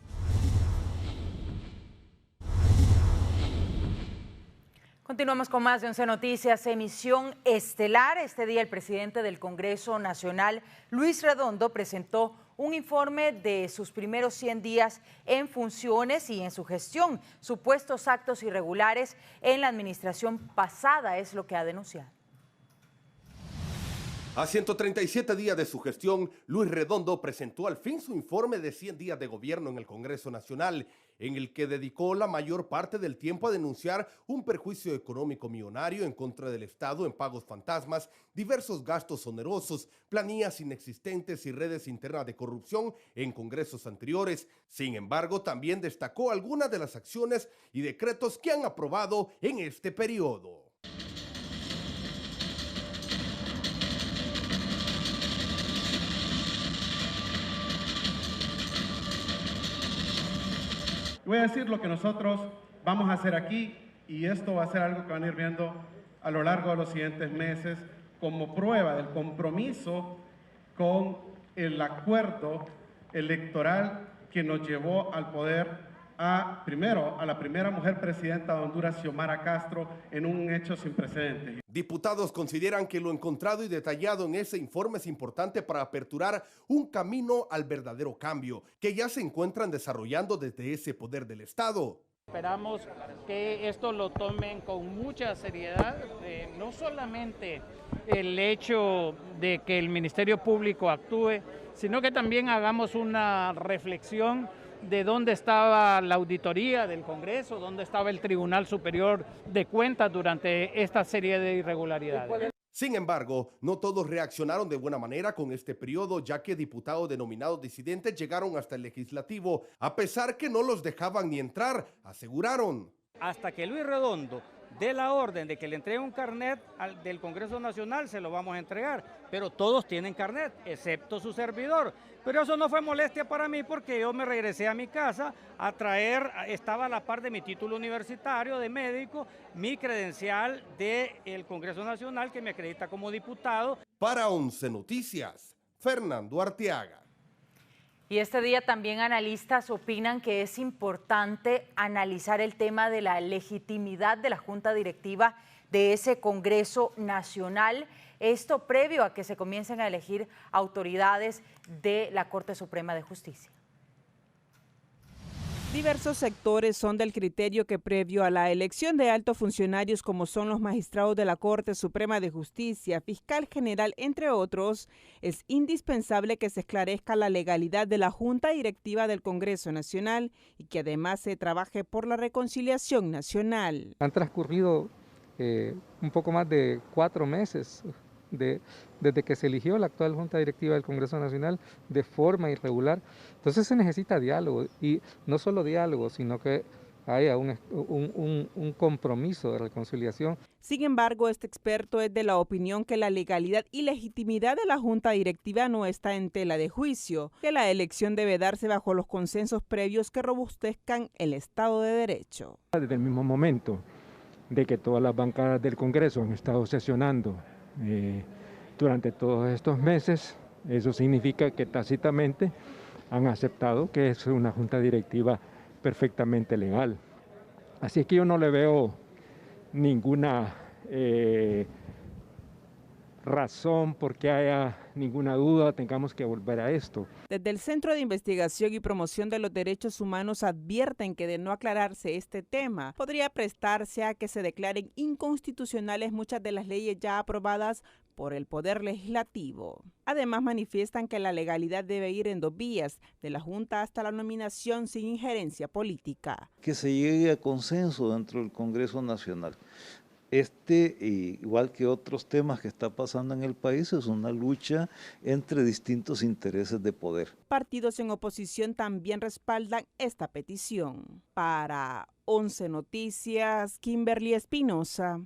Continuamos con más de 11 Noticias, emisión estelar. Este día el presidente del Congreso Nacional, Luis Redondo, presentó un informe de sus primeros 100 días en funciones y en su gestión. Supuestos actos irregulares en la administración pasada es lo que ha denunciado. A 137 días de su gestión, Luis Redondo presentó al fin su informe de 100 días de gobierno en el Congreso Nacional, en el que dedicó la mayor parte del tiempo a denunciar un perjuicio económico millonario en contra del Estado en pagos fantasmas, diversos gastos onerosos, planillas inexistentes y redes internas de corrupción en congresos anteriores. Sin embargo, también destacó algunas de las acciones y decretos que han aprobado en este periodo. Voy a decir lo que nosotros vamos a hacer aquí, y esto va a ser algo que van a ir viendo a lo largo de los siguientes meses como prueba del compromiso con el acuerdo electoral que nos llevó al poder primero a la primera mujer presidenta de Honduras, Xiomara Castro, en un hecho sin precedentes. Diputados consideran que lo encontrado y detallado en ese informe es importante para aperturar un camino al verdadero cambio que ya se encuentran desarrollando desde ese poder del Estado. Esperamos que esto lo tomen con mucha seriedad, no solamente el hecho de que el Ministerio Público actúe, sino que también hagamos una reflexión de dónde estaba la auditoría del Congreso, dónde estaba el Tribunal Superior de Cuentas durante esta serie de irregularidades. Sin embargo, no todos reaccionaron de buena manera con este periodo, ya que diputados denominados disidentes llegaron hasta el legislativo, a pesar que no los dejaban ni entrar, aseguraron. Hasta que Luis Redondo dé la orden de que le entregue un carnet del Congreso Nacional, se lo vamos a entregar, pero todos tienen carnet, excepto su servidor. Pero eso no fue molestia para mí, porque yo me regresé a mi casa a traer, estaba a la par de mi título universitario de médico, mi credencial del Congreso Nacional que me acredita como diputado. Para 11 Noticias, Fernando Arteaga. Y este día también analistas opinan que es importante analizar el tema de la legitimidad de la Junta Directiva de ese Congreso Nacional. Esto previo a que se comiencen a elegir autoridades de la Corte Suprema de Justicia. Diversos sectores son del criterio que previo a la elección de altos funcionarios como son los magistrados de la Corte Suprema de Justicia, fiscal general, entre otros, es indispensable que se esclarezca la legalidad de la Junta Directiva del Congreso Nacional y que además se trabaje por la reconciliación nacional. Han transcurrido un poco más de 4 meses desde que se eligió la actual Junta Directiva del Congreso Nacional de forma irregular. Entonces se necesita diálogo, y no solo diálogo, sino que haya un compromiso de reconciliación. Sin embargo, este experto es de la opinión que la legalidad y legitimidad de la Junta Directiva no está en tela de juicio, que la elección debe darse bajo los consensos previos que robustezcan el Estado de Derecho. Desde el mismo momento de que todas las bancadas del Congreso han estado sesionando durante todos estos meses, eso significa que tácitamente han aceptado que es una junta directiva perfectamente legal. Así que yo no le veo ninguna razón por qué haya ninguna duda, tengamos que volver a esto. Desde el Centro de Investigación y Promoción de los Derechos Humanos advierten que de no aclararse este tema, podría prestarse a que se declaren inconstitucionales muchas de las leyes ya aprobadas por el Poder Legislativo. Además, manifiestan que la legalidad debe ir en 2 vías, de la Junta hasta la nominación sin injerencia política. Que se llegue a consenso dentro del Congreso Nacional. Igual que otros temas que está pasando en el país, es una lucha entre distintos intereses de poder. Partidos en oposición también respaldan esta petición. Para 11 Noticias, Kimberly Espinosa.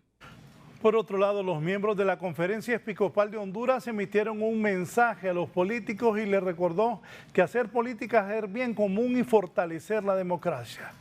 Por otro lado, los miembros de la Conferencia Episcopal de Honduras emitieron un mensaje a los políticos y les recordó que hacer política es el bien común y fortalecer la democracia.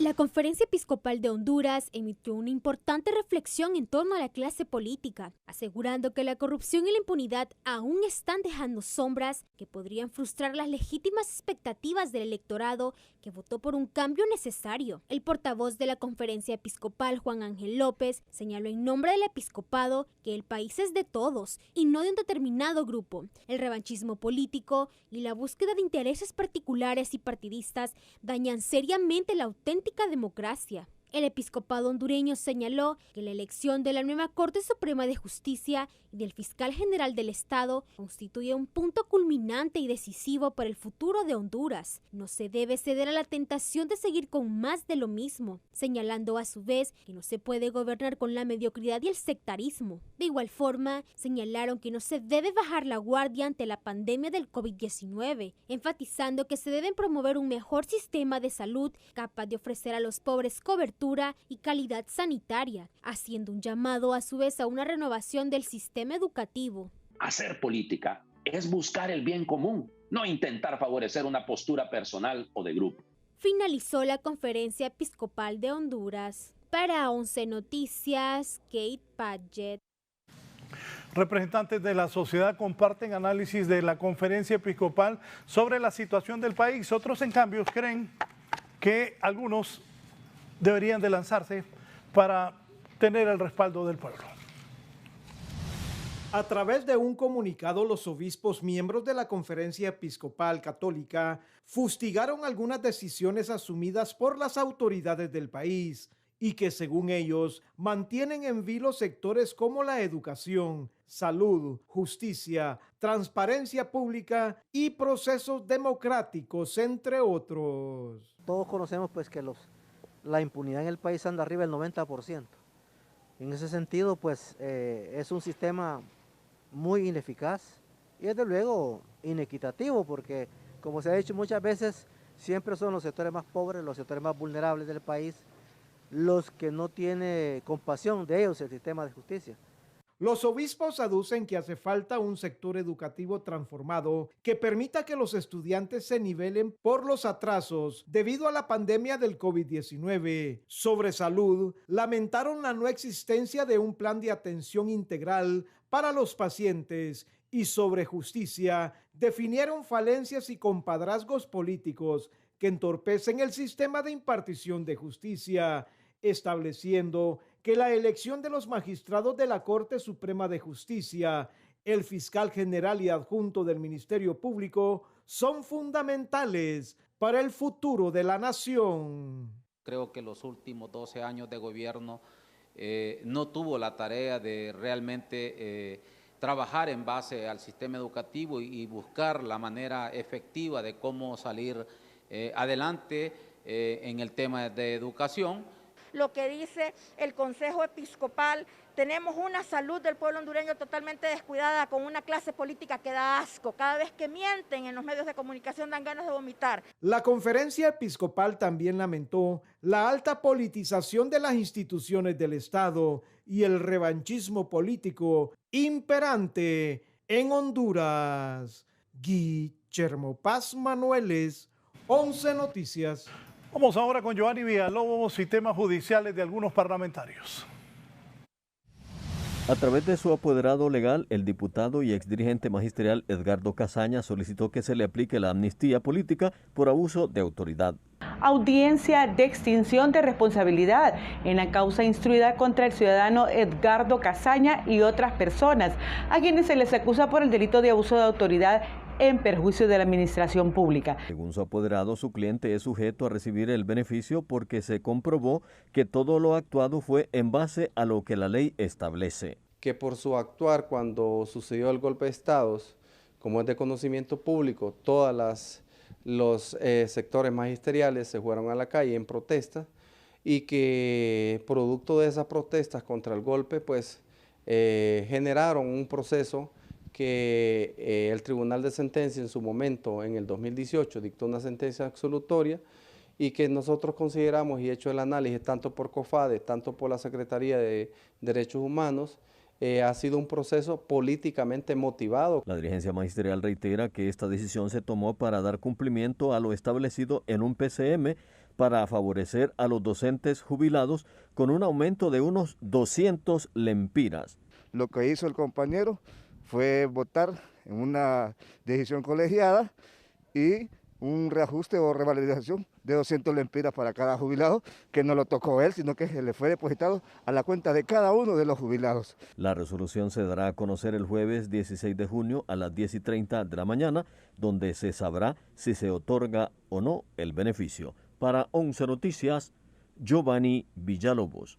La Conferencia Episcopal de Honduras emitió una importante reflexión en torno a la clase política, asegurando que la corrupción y la impunidad aún están dejando sombras que podrían frustrar las legítimas expectativas del electorado que votó por un cambio necesario. El portavoz de la Conferencia Episcopal, Juan Ángel López, señaló en nombre del episcopado que el país es de todos y no de un determinado grupo. El revanchismo político y la búsqueda de intereses particulares y partidistas dañan seriamente la auténtica democracia. El episcopado hondureño señaló que la elección de la nueva Corte Suprema de Justicia y del fiscal general del Estado constituye un punto culminante y decisivo para el futuro de Honduras. No se debe ceder a la tentación de seguir con más de lo mismo, señalando a su vez que no se puede gobernar con la mediocridad y el sectarismo. De igual forma, señalaron que no se debe bajar la guardia ante la pandemia del COVID-19, enfatizando que se debe promover un mejor sistema de salud capaz de ofrecer a los pobres cobertura y calidad sanitaria, haciendo un llamado a su vez a una renovación del sistema educativo. Hacer política es buscar el bien común, no intentar favorecer una postura personal o de grupo. Finalizó la Conferencia Episcopal de Honduras. Para 11 Noticias, Kate Padgett. Representantes de la sociedad comparten análisis de la Conferencia Episcopal sobre la situación del país. Otros, en cambio, creen que algunos deberían de lanzarse para tener el respaldo del pueblo. A través de un comunicado, los obispos miembros de la Conferencia Episcopal Católica fustigaron algunas decisiones asumidas por las autoridades del país y que, según ellos, mantienen en vilo sectores como la educación, salud, justicia, transparencia pública y procesos democráticos, entre otros. Todos conocemos pues que la impunidad en el país anda arriba del 90%. En ese sentido, pues es un sistema muy ineficaz y desde luego inequitativo, porque como se ha dicho muchas veces, siempre son los sectores más pobres, los sectores más vulnerables del país, los que no tiene compasión de ellos el sistema de justicia. Los obispos aducen que hace falta un sector educativo transformado que permita que los estudiantes se nivelen por los atrasos debido a la pandemia del COVID-19. Sobre salud, lamentaron la no existencia de un plan de atención integral para los pacientes y sobre justicia, definieron falencias y compadrazgos políticos que entorpecen el sistema de impartición de justicia, estableciendo que la elección de los magistrados de la Corte Suprema de Justicia, el fiscal general y adjunto del Ministerio Público son fundamentales para el futuro de la nación. Creo que los últimos 12 años de gobierno no tuvo la tarea de realmente trabajar en base al sistema educativo y buscar la manera efectiva de cómo salir adelante en el tema de educación. Lo que dice el Consejo Episcopal, tenemos una salud del pueblo hondureño totalmente descuidada, con una clase política que da asco. Cada vez que mienten en los medios de comunicación dan ganas de vomitar. La conferencia episcopal también lamentó la alta politización de las instituciones del Estado y el revanchismo político imperante en Honduras. Guillermo Paz Manueles, 11 Noticias. Vamos ahora con Giovanni Villalobos y temas judiciales de algunos parlamentarios. A través de su apoderado legal, el diputado y exdirigente magisterial Edgardo Casaña solicitó que se le aplique la amnistía política por abuso de autoridad. Audiencia de extinción de responsabilidad en la causa instruida contra el ciudadano Edgardo Casaña y otras personas, a quienes se les acusa por el delito de abuso de autoridad en perjuicio de la administración pública. Según su apoderado, su cliente es sujeto a recibir el beneficio porque se comprobó que todo lo actuado fue en base a lo que la ley establece. Que por su actuar cuando sucedió el golpe de Estado, como es de conocimiento público, los sectores magisteriales se fueron a la calle en protesta y que producto de esas protestas contra el golpe, pues generaron un proceso que el Tribunal de Sentencia en su momento, en el 2018, dictó una sentencia absolutoria y que nosotros consideramos, y hecho el análisis tanto por COFADE, tanto por la Secretaría de Derechos Humanos, ha sido un proceso políticamente motivado. La dirigencia magisterial reitera que esta decisión se tomó para dar cumplimiento a lo establecido en un PCM para favorecer a los docentes jubilados con un aumento de unos 200 lempiras. Lo que hizo el compañero fue votar en una decisión colegiada y un reajuste o revalorización de 200 lempiras para cada jubilado, que no lo tocó él, sino que se le fue depositado a la cuenta de cada uno de los jubilados. La resolución se dará a conocer el jueves 16 de junio a las 10:30 de la mañana, donde se sabrá si se otorga o no el beneficio. Para 11 Noticias, Giovanni Villalobos.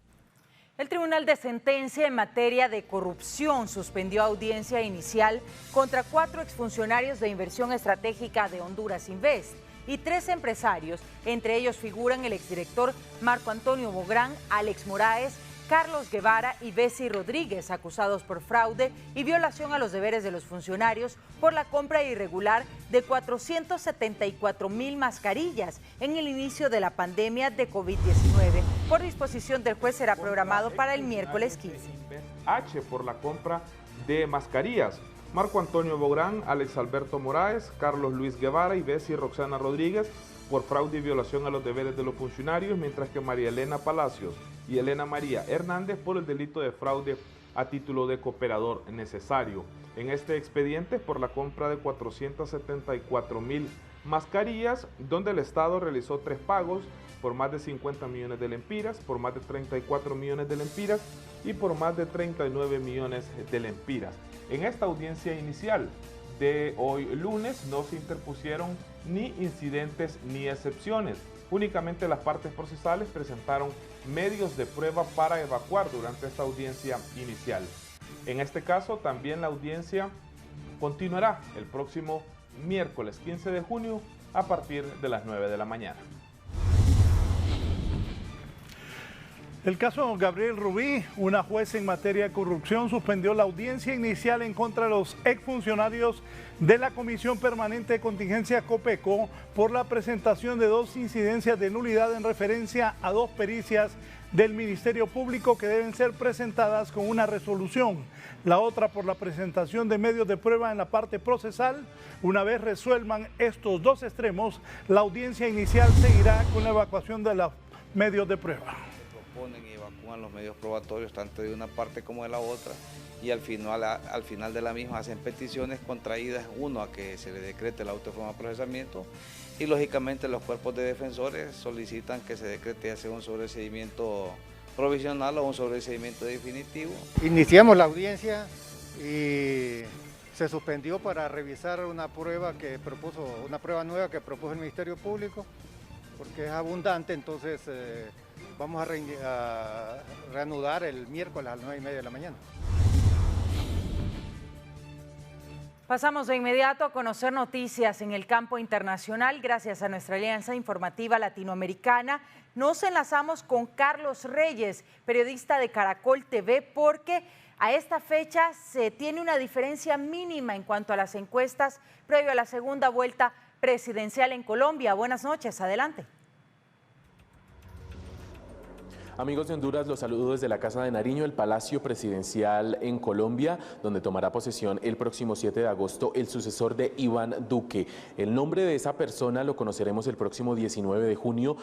El Tribunal de Sentencia en materia de corrupción suspendió audiencia inicial contra 4 exfuncionarios de Inversión Estratégica de Honduras Invest y 3 empresarios. Entre ellos figuran el exdirector Marco Antonio Bográn, Alex Moraes, Carlos Guevara y Bessie Rodríguez, acusados por fraude y violación a los deberes de los funcionarios por la compra irregular de 474,000 mascarillas en el inicio de la pandemia de COVID-19. Por disposición del juez será programado para el miércoles 15. H por la compra de mascarillas. Marco Antonio Bográn, Alex Alberto Moraes, Carlos Luis Guevara y Bessie Roxana Rodríguez por fraude y violación a los deberes de los funcionarios, mientras que María Elena Palacios y Elena María Hernández por el delito de fraude a título de cooperador necesario. En este expediente por la compra de 474,000 mascarillas, donde el Estado realizó 3 pagos por más de 50 millones de lempiras, por más de 34 millones de lempiras y por más de 39 millones de lempiras. En esta audiencia inicial de hoy lunes no se interpusieron ni incidentes ni excepciones. Únicamente las partes procesales presentaron medios de prueba para evacuar durante esta audiencia inicial. En este caso, también la audiencia continuará el próximo miércoles 15 de junio a partir de las 9 de la mañana. El caso Gabriel Rubí, una juez en materia de corrupción suspendió la audiencia inicial en contra de los exfuncionarios de la Comisión Permanente de Contingencia COPECO por la presentación de 2 incidencias de nulidad en referencia a 2 pericias del Ministerio Público que deben ser presentadas con una resolución. La otra por la presentación de medios de prueba en la parte procesal. Una vez resuelvan estos 2 extremos, la audiencia inicial seguirá con la evacuación de los medios de prueba. Ponen y evacúan los medios probatorios tanto de una parte como de la otra y al final de la misma hacen peticiones contraídas, uno a que se le decrete el auto de forma de procesamiento y lógicamente los cuerpos de defensores solicitan que se decrete y hace un sobreseimiento provisional o un sobreseimiento definitivo. Iniciamos la audiencia y se suspendió para revisar una prueba nueva que propuso el Ministerio Público, porque es abundante, entonces vamos a reanudar el miércoles a las 9:30 de la mañana. Pasamos de inmediato a conocer noticias en el campo internacional. Gracias a nuestra alianza informativa latinoamericana, nos enlazamos con Carlos Reyes, periodista de Caracol TV, porque a esta fecha se tiene una diferencia mínima en cuanto a las encuestas previo a la segunda vuelta presidencial en Colombia. Buenas noches, adelante. Amigos de Honduras, los saludo desde la Casa de Nariño, el Palacio Presidencial en Colombia, donde tomará posesión el próximo 7 de agosto el sucesor de Iván Duque. El nombre de esa persona lo conoceremos el próximo 19 de junio,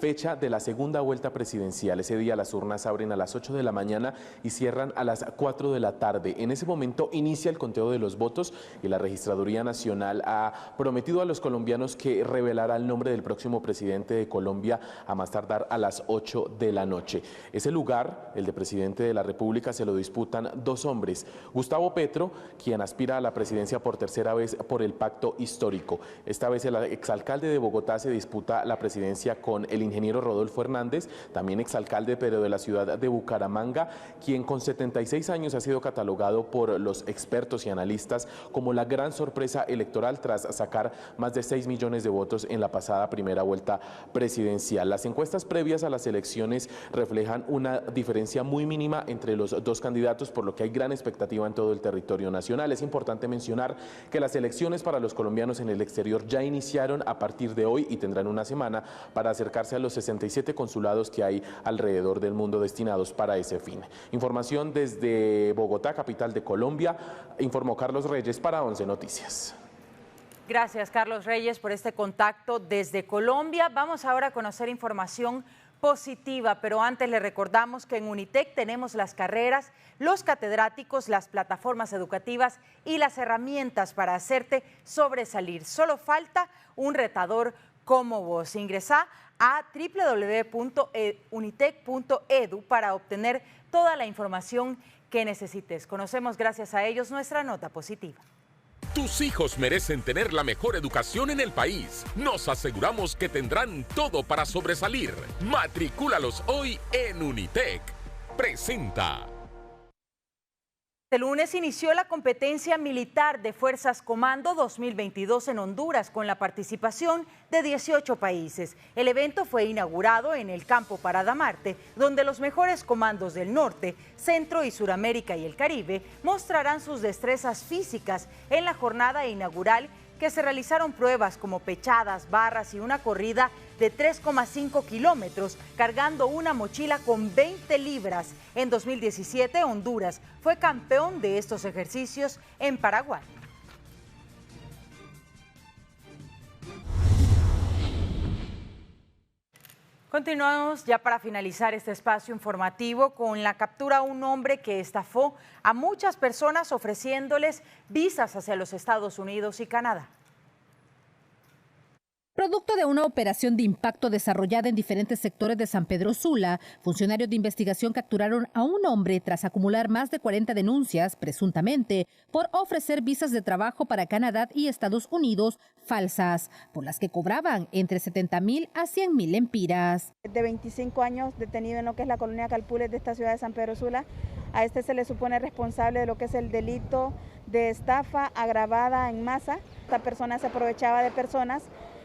fecha de la segunda vuelta presidencial. Ese día las urnas abren a las 8 de la mañana y cierran a las 4 de la tarde. En ese momento inicia el conteo de los votos y la Registraduría Nacional ha prometido a los colombianos que revelará el nombre del próximo presidente de Colombia a más tardar a las 8 de la noche. Ese lugar, el de presidente de la República, se lo disputan dos hombres. Gustavo Petro, quien aspira a la presidencia por tercera vez por el pacto histórico. Esta vez el exalcalde de Bogotá se disputa la presidencia con el ingeniero Rodolfo Hernández, también exalcalde pero de la ciudad de Bucaramanga, quien con 76 años ha sido catalogado por los expertos y analistas como la gran sorpresa electoral tras sacar más de 6 millones de votos en la pasada primera vuelta presidencial. Las encuestas previas a las elecciones reflejan una diferencia muy mínima entre los dos candidatos, por lo que hay gran expectativa en todo el territorio nacional. Es importante mencionar que las elecciones para los colombianos en el exterior ya iniciaron a partir de hoy y tendrán una semana para acercarse a los 67 consulados que hay alrededor del mundo destinados para ese fin. Información desde Bogotá, capital de Colombia, informó Carlos Reyes para 11 Noticias. Gracias, Carlos Reyes, por este contacto desde Colombia. Vamos ahora a conocer información positiva, pero antes le recordamos que en Unitec tenemos las carreras, los catedráticos, las plataformas educativas y las herramientas para hacerte sobresalir. Solo falta un retador como vos. Ingresá a www.unitec.edu para obtener toda la información que necesites. Conocemos gracias a ellos nuestra nota positiva. Tus hijos merecen tener la mejor educación en el país. Nos aseguramos que tendrán todo para sobresalir. Matricúlalos hoy en Unitec. Presenta. Este lunes inició la competencia militar de Fuerzas Comando 2022 en Honduras con la participación de 18 países. El evento fue inaugurado en el campo Parada Marte, donde los mejores comandos del norte, Centro y Suramérica y el Caribe mostrarán sus destrezas físicas en la jornada inaugural, que se realizaron pruebas como pechadas, barras y una corrida de 3,5 kilómetros, cargando una mochila con 20 libras. En 2017, Honduras fue campeón de estos ejercicios en Paraguay. Continuamos ya para finalizar este espacio informativo con la captura a un hombre que estafó a muchas personas ofreciéndoles visas hacia los Estados Unidos y Canadá. Producto de una operación de impacto desarrollada en diferentes sectores de San Pedro Sula, funcionarios de investigación capturaron a un hombre tras acumular más de 40 denuncias, presuntamente, por ofrecer visas de trabajo para Canadá y Estados Unidos falsas, por las que cobraban entre 70,000 a 100,000 lempiras. De 25 años detenido en lo que es la colonia Calpules de esta ciudad de San Pedro Sula. A este se le supone responsable de lo que es el delito de estafa agravada en masa. Esta persona se aprovechaba de personas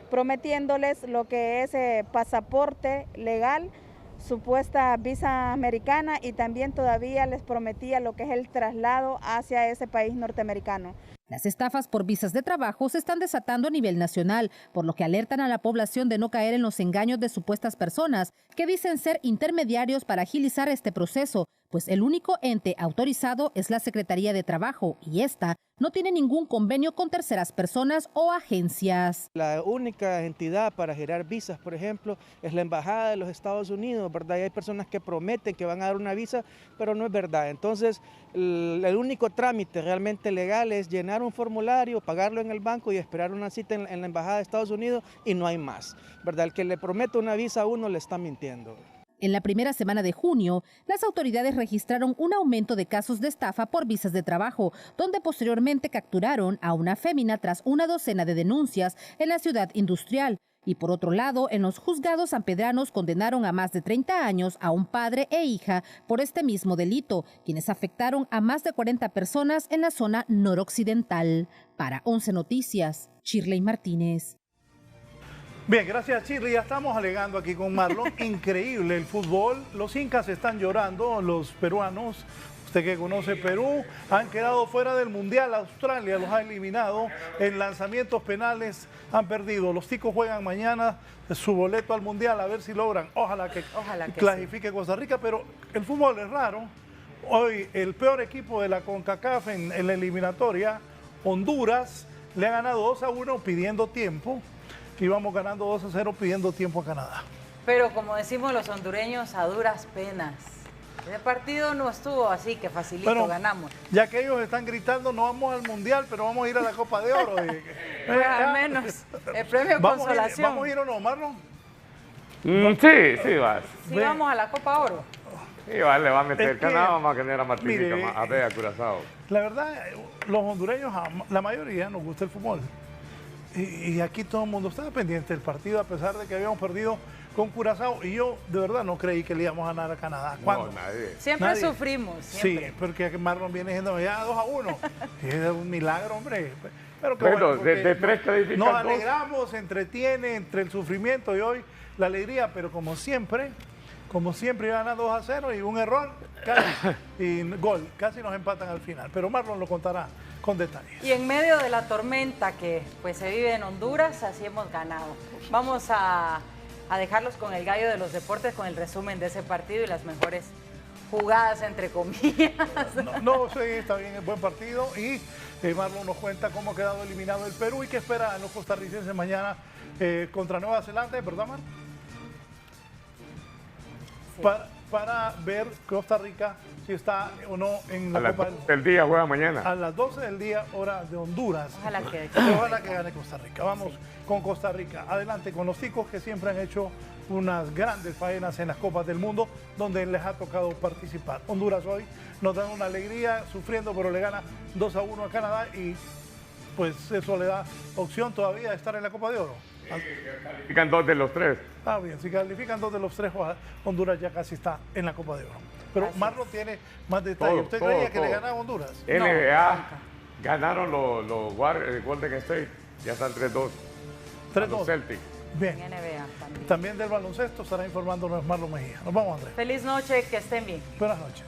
prometiéndoles lo que es pasaporte legal, supuesta visa americana, y también todavía les prometía lo que es el traslado hacia ese país norteamericano. Las estafas por visas de trabajo se están desatando a nivel nacional, por lo que alertan a la población de no caer en los engaños de supuestas personas que dicen ser intermediarios para agilizar este proceso, pues el único ente autorizado es la Secretaría de Trabajo y esta no tiene ningún convenio con terceras personas o agencias. La única entidad para girar visas, por ejemplo, es la Embajada de los Estados Unidos, ¿verdad? Y hay personas que prometen que van a dar una visa, pero no es verdad. Entonces, el único trámite realmente legal es llenar un formulario, pagarlo en el banco y esperar una cita en la Embajada de Estados Unidos, y no hay más, ¿verdad? El que le promete una visa a uno le está mintiendo. En la primera semana de junio, las autoridades registraron un aumento de casos de estafa por visas de trabajo, donde posteriormente capturaron a una fémina tras una docena de denuncias en la ciudad industrial. Y por otro lado, en los juzgados sanpedranos condenaron a más de 30 años a un padre e hija por este mismo delito, quienes afectaron a más de 40 personas en la zona noroccidental. Para 11 Noticias, Shirley Martínez. Bien, gracias Shirley. Ya estamos alegando aquí con Marlon. Increíble el fútbol. Los incas están llorando, los peruanos. Usted que conoce Perú, han quedado fuera del Mundial. Australia los ha eliminado. En lanzamientos penales han perdido. Los ticos juegan mañana su boleto al Mundial, a ver si logran. Ojalá que clasifique sí. Costa Rica, pero el fútbol es raro. Hoy el peor equipo de la CONCACAF en la eliminatoria, Honduras, le ha ganado 2-1 pidiendo tiempo. Y vamos ganando 2-0 pidiendo tiempo a Canadá. Pero como decimos los hondureños, a duras penas. El partido no estuvo así, que facilito, bueno, ganamos. Ya que ellos están gritando, no vamos al Mundial, pero vamos a ir a la Copa de Oro. Pues al menos, el premio consolación. ¿Vamos a ir o no, Marlon? Sí, vas. Sí, vamos a la Copa Oro. Sí, vale, le va a meter Canadá, vamos a tener a Martinica, a ver, a Curazao. La verdad, los hondureños, la mayoría nos gusta el fútbol. Y aquí todo el mundo estaba pendiente del partido, a pesar de que habíamos perdido con Curazao. Y yo, de verdad, no creí que le íbamos a ganar a Canadá. ¿Cuándo? No, nadie. Siempre sufrimos. Siempre. Sí, porque Marlon viene diciendo ya 2-1. Es un milagro, hombre. Pero que bueno, bueno, de 3 califican nos 2. alegramos, se entretiene entre el sufrimiento y hoy la alegría, pero como siempre iban a 2-0 y un error y gol. Casi nos empatan al final. Pero Marlon lo contará con detalles. Y en medio de la tormenta que pues se vive en Honduras, así hemos ganado. Vamos a dejarlos con el gallo de los deportes, con el resumen de ese partido y las mejores jugadas, entre comillas. No, sí, está bien, es buen partido. Y Marlon nos cuenta cómo ha quedado eliminado el Perú y qué espera a los costarricenses mañana contra Nueva Zelanda, ¿verdad, Mar? Sí. Para ver Costa Rica si está o no en la Copa del día, juega mañana. A las 12 del día, hora de Honduras. Ojalá que gane Costa Rica. Vamos con Costa Rica. Adelante con los ticos que siempre han hecho unas grandes faenas en las Copas del Mundo donde les ha tocado participar. Honduras hoy nos da una alegría sufriendo, pero le gana 2-1 a Canadá y pues eso le da opción todavía de estar en la Copa de Oro. Califican 2 de los 3. Ah, bien, si califican 2 de los 3, Honduras ya casi está en la Copa de Oro. Pero Marlon tiene más detalles. ¿Usted creía que le ganaba a Honduras? NBA ganaron los Golden State, ya están 3-2. 3-2. Celtic. Bien. NBA también del baloncesto estará informándonos Marlon Mejía. Nos vamos, Andrés. Feliz noche, que estén bien. Buenas noches.